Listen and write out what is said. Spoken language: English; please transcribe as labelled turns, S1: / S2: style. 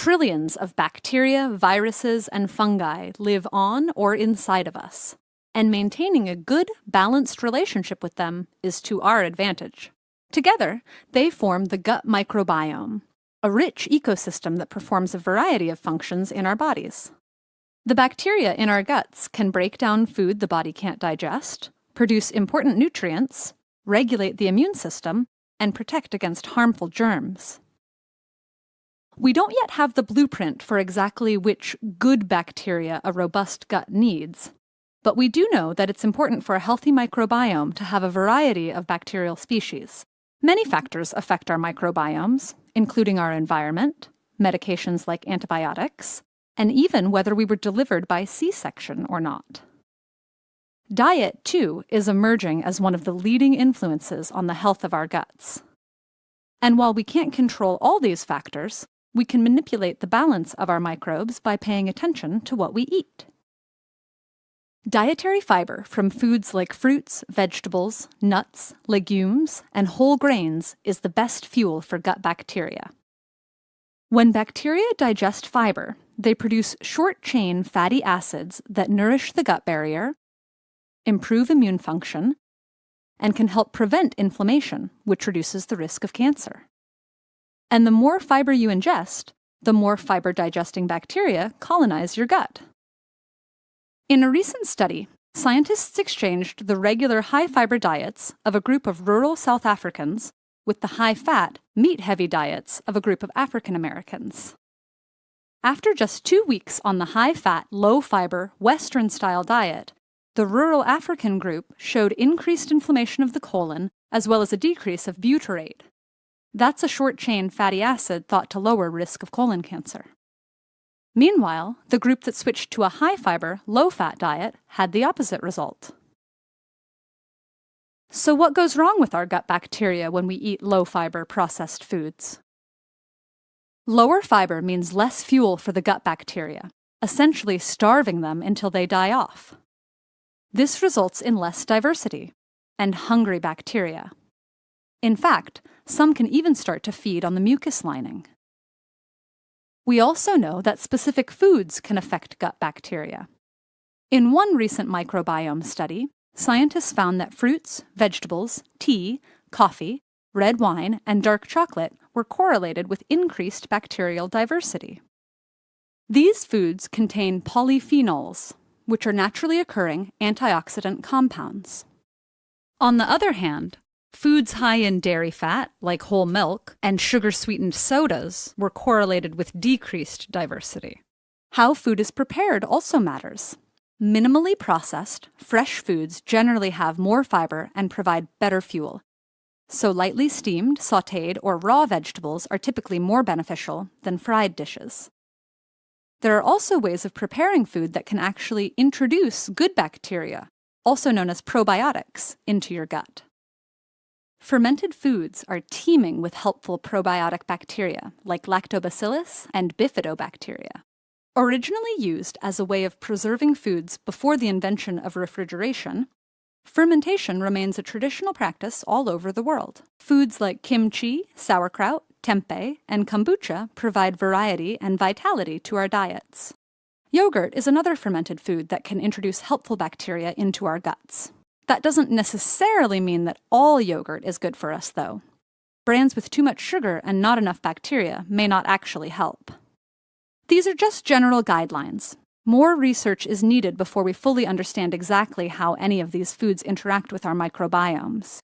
S1: Trillions of bacteria, viruses, and fungi live on or inside of us, and maintaining a good, balanced relationship with them is to our advantage. Together, they form the gut microbiome, a rich ecosystem that performs a variety of functions in our bodies. The bacteria in our guts can break down food the body can't digest, produce important nutrients, regulate the immune system, and protect against harmful germs. We don't yet have the blueprint for exactly which good bacteria a robust gut needs, but we do know that it's important for a healthy microbiome to have a variety of bacterial species. Many factors affect our microbiomes, including our environment, medications like antibiotics, and even whether we were delivered by C-section or not. Diet, too, is emerging as one of the leading influences on the health of our guts. And while we can't control all these factors, we can manipulate the balance of our microbes by paying attention to what we eat. Dietary fiber from foods like fruits, vegetables, nuts, legumes, and whole grains is the best fuel for gut bacteria. When bacteria digest fiber, they produce short-chain fatty acids that nourish the gut barrier, improve immune function, and can help prevent inflammation, which reduces the risk of cancer. And the more fiber you ingest, the more fiber-digesting bacteria colonize your gut. In a recent study, scientists exchanged the regular high-fiber diets of a group of rural South Africans with the high-fat, meat-heavy diets of a group of African Americans. After just 2 weeks on the high-fat, low-fiber, Western-style diet, the rural African group showed increased inflammation of the colon as well as a decrease of butyrate. That's a short-chain fatty acid thought to lower risk of colon cancer. Meanwhile, the group that switched to a high-fiber, low-fat diet had the opposite result. So what goes wrong with our gut bacteria when we eat low-fiber processed foods? Lower fiber means less fuel for the gut bacteria, essentially starving them until they die off. This results in less diversity and hungry bacteria. In fact, some can even start to feed on the mucus lining. We also know that specific foods can affect gut bacteria. In one recent microbiome study, scientists found that fruits, vegetables, tea, coffee, red wine, and dark chocolate were correlated with increased bacterial diversity. These foods contain polyphenols, which are naturally occurring antioxidant compounds. On the other hand, foods high in dairy fat, like whole milk, and sugar-sweetened sodas were correlated with decreased diversity. How food is prepared also matters. Minimally processed, fresh foods generally have more fiber and provide better fuel. So lightly steamed, sautéed, or raw vegetables are typically more beneficial than fried dishes. There are also ways of preparing food that can actually introduce good bacteria, also known as probiotics, into your gut. Fermented foods are teeming with helpful probiotic bacteria like lactobacillus and bifidobacteria. Originally used as a way of preserving foods before the invention of refrigeration, fermentation remains a traditional practice all over the world. Foods like kimchi, sauerkraut, tempeh, and kombucha provide variety and vitality to our diets. Yogurt is another fermented food that can introduce helpful bacteria into our guts. That doesn't necessarily mean that all yogurt is good for us, though. Brands with too much sugar and not enough bacteria may not actually help. These are just general guidelines. More research is needed before we fully understand exactly how any of these foods interact with our microbiomes.